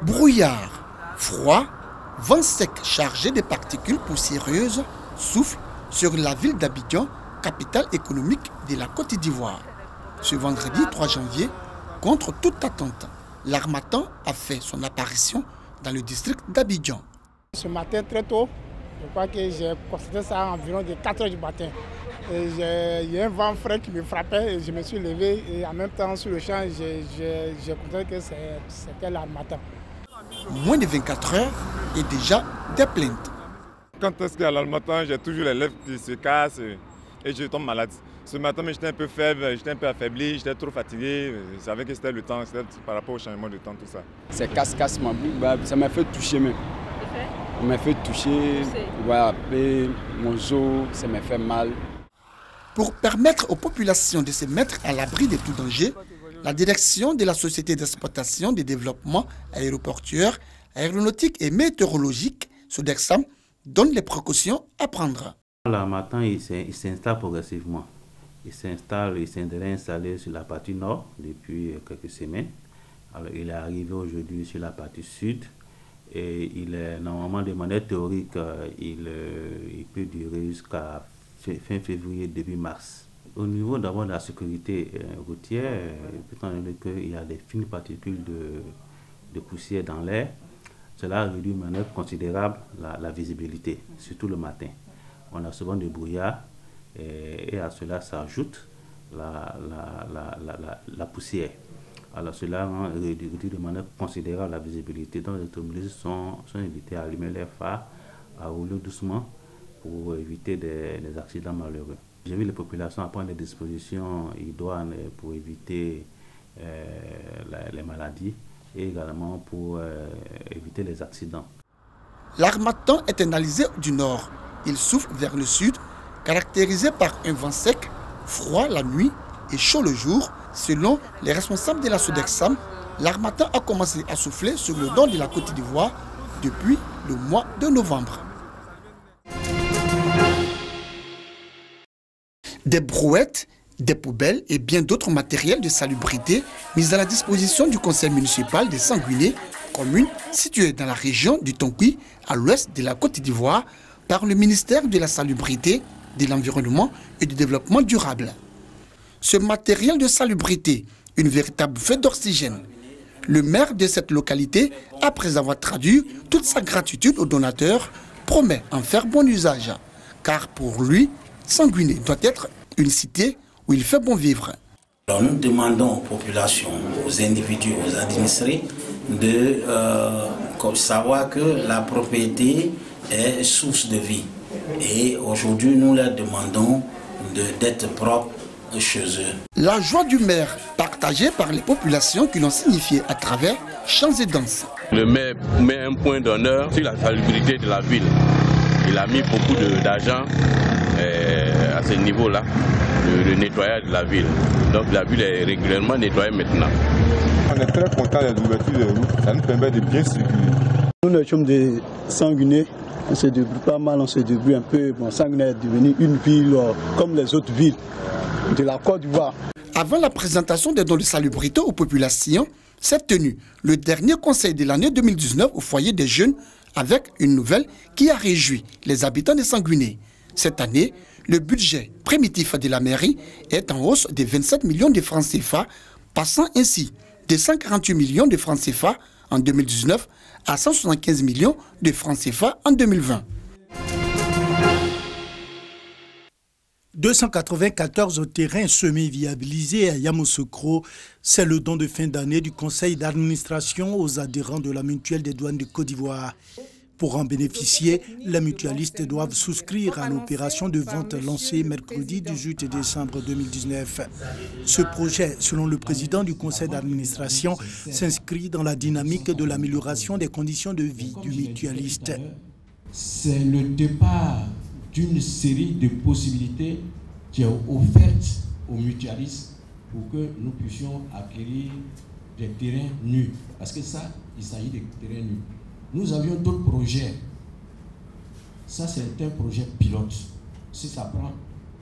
Brouillard, froid, vent sec chargé de particules poussiéreuses souffle sur la ville d'Abidjan, capitale économique de la Côte d'Ivoire. Ce vendredi 3 janvier, contre toute attente, l'harmattan a fait son apparition dans le district d'Abidjan. Ce matin très tôt, je crois que j'ai constaté ça à environ de 4 h du matin. Il y a un vent frais qui me frappait et je me suis levé et en même temps sur le champ, j'ai constaté que c'était l'harmattan. Moins de 24 heures et déjà des plaintes. Quand est-ce qu'il y a l'harmattan, j'ai toujours les lèvres qui se cassent et je tombe malade. Ce matin, j'étais un peu faible, j'étais un peu affaibli, j'étais trop fatigué. Je savais que c'était le temps, c'était par rapport au changement de temps, tout ça. C'est casse-casse, ça m'a fait toucher même. Ça m'a fait toucher, voilà, mon os, ça m'a fait mal. Pour permettre aux populations de se mettre à l'abri de tout danger, la direction de la Société d'exploitation des développements aéroportuaires, aéronautiques et météorologiques, SODEXAM, donne les précautions à prendre. L'harmattan, il s'installe progressivement. Il s'est installé sur la partie nord depuis quelques semaines. Alors, il est arrivé aujourd'hui sur la partie sud. Et il est normalement de manière théorique, il peut durer jusqu'à fin février, début mars. Au niveau d'abord de la sécurité routière, étant donné qu'il y a des fines particules de poussière dans l'air, cela réduit de manière considérable la visibilité, surtout le matin. On a souvent des brouillards et à cela s'ajoute la poussière. Alors cela réduit de manière considérable la visibilité. Donc les automobilistes sont invités à allumer leurs phares, à rouler doucement pour éviter des accidents malheureux. J'ai vu les populations à prendre des dispositions idoines pour éviter les maladies et également pour éviter les accidents. L'harmattan est un alizé du nord. Il souffle vers le sud, caractérisé par un vent sec, froid la nuit et chaud le jour. Selon les responsables de la SODEXAM, l'harmattan a commencé à souffler sur le nord de la Côte d'Ivoire depuis le mois de novembre. Des brouettes, des poubelles et bien d'autres matériels de salubrité mis à la disposition du conseil municipal de Sanguiné, commune située dans la région du Tonkoui, à l'ouest de la Côte d'Ivoire, par le ministère de la Salubrité, de l'Environnement et du Développement durable. Ce matériel de salubrité, une véritable fête d'oxygène. Le maire de cette localité, après avoir traduit toute sa gratitude aux donateurs, promet en faire bon usage. Car pour lui, Sanguiné doit être une cité où il fait bon vivre. Alors nous demandons aux populations, aux individus, aux administrés de savoir que la propriété est source de vie. Et aujourd'hui, nous leur demandons d'être propres chez eux. La joie du maire, partagée par les populations qui l'ont signifié à travers chants et danses. Le maire met un point d'honneur sur la salubrité de la ville. Il a mis beaucoup d'argent à ce niveau-là, le nettoyage de la ville. Donc la ville est régulièrement nettoyée maintenant. On est très content de l'ouverture des routes, ça nous permet de bien circuler. Nous sommes des Sanguiné, on se débrouille pas mal, on se débrouille un peu. Bon, Sanguiné est devenu une ville comme les autres villes de la Côte d'Ivoire. Avant la présentation des dons de salubrité aux populations, s'est tenu le dernier conseil de l'année 2019 au foyer des jeunes avec une nouvelle qui a réjoui les habitants de Sanguiné. Cette année, le budget primitif de la mairie est en hausse de 27 millions de francs CFA, passant ainsi de 148 millions de francs CFA en 2019 à 175 millions de francs CFA en 2020. 294 terrains semi-viabilisés à Yamoussoukro, c'est le don de fin d'année du conseil d'administration aux adhérents de la mutuelle des douanes de Côte d'Ivoire. Pour en bénéficier, les mutualistes doivent souscrire à l'opération de vente lancée mercredi 18 décembre 2019. Ce projet, selon le président du conseil d'administration, s'inscrit dans la dynamique de l'amélioration des conditions de vie du mutualiste. C'est le départ d'une série de possibilités qui est offerte aux mutualistes pour que nous puissions acquérir des terrains nus. Parce que ça, il s'agit de terrains nus. Nous avions d'autres projets. Ça, c'est un projet pilote. Si ça prend,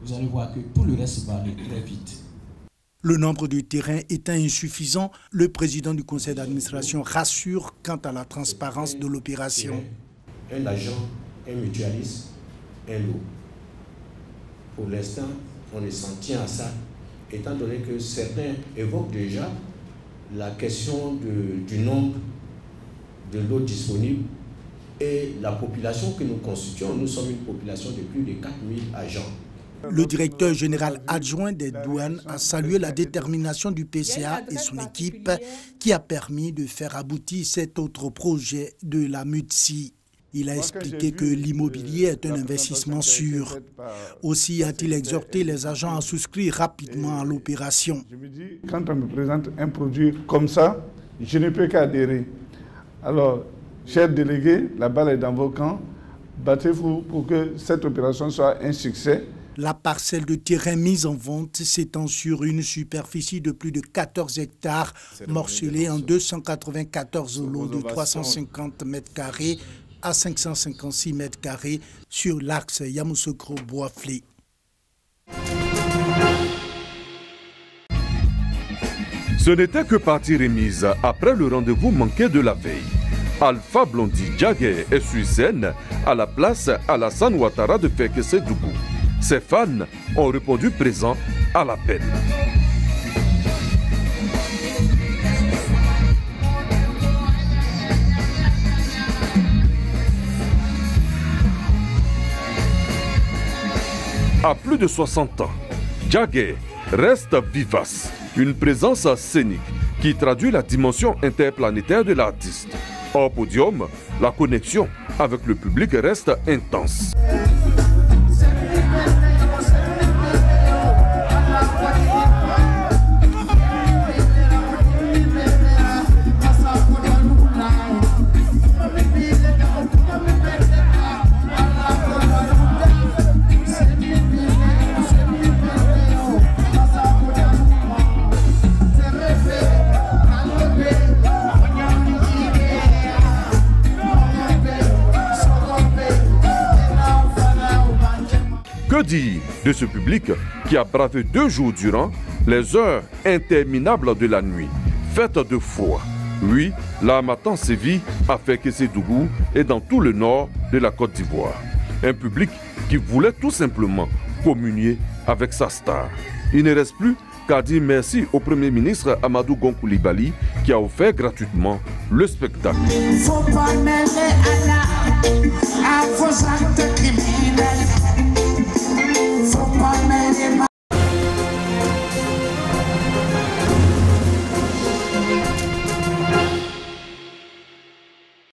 vous allez voir que tout le reste va aller très vite. Le nombre de terrains étant insuffisant, le président du conseil d'administration rassure quant à la transparence de l'opération. Un agent, un mutualiste, un lot. Pour l'instant, on s'en tient à ça, étant donné que certains évoquent déjà la question du nombre de lots disponibles et la population que nous constituons. Nous sommes une population de plus de 4000 agents. Le directeur général adjoint des douanes a salué la détermination du PCA et son équipe qui a permis de faire aboutir cet autre projet de la MUTSI. Il a expliqué que l'immobilier est un investissement sûr. Aussi a-t-il exhorté les agents à souscrire rapidement à l'opération. Je me dis, quand on me présente un produit comme ça, je ne peux qu'adhérer. Alors, chers délégués, la balle est dans vos camps. Battez-vous pour que cette opération soit un succès. La parcelle de terrain mise en vente s'étend sur une superficie de plus de 14 hectares, morcelée en 294 lots de 350 m² à 556 m² sur l'axe Yamoussoukro-Boisflé. Ce n'était que partie remise après le rendez-vous manqué de la veille. Alpha Blondy Diagué est sur scène à la place Alassane Ouattara de Fekese-Dougou. Ses fans ont répondu présents à l'appel. À plus de 60 ans, Diagué reste vivace, une présence scénique qui traduit la dimension interplanétaire de l'artiste. Au podium, la connexion avec le public reste intense. Que dire de ce public qui a bravé 2 jours durant les heures interminables de la nuit, faites de froid? Oui, la Harmattan sévit à Fekese-Dougou et dans tout le nord de la Côte d'Ivoire. Un public qui voulait tout simplement communier avec sa star. Il ne reste plus qu'à dire merci au Premier ministre Amadou Gon Coulibaly qui a offert gratuitement le spectacle. Faut pas mêler à vos actes criminels.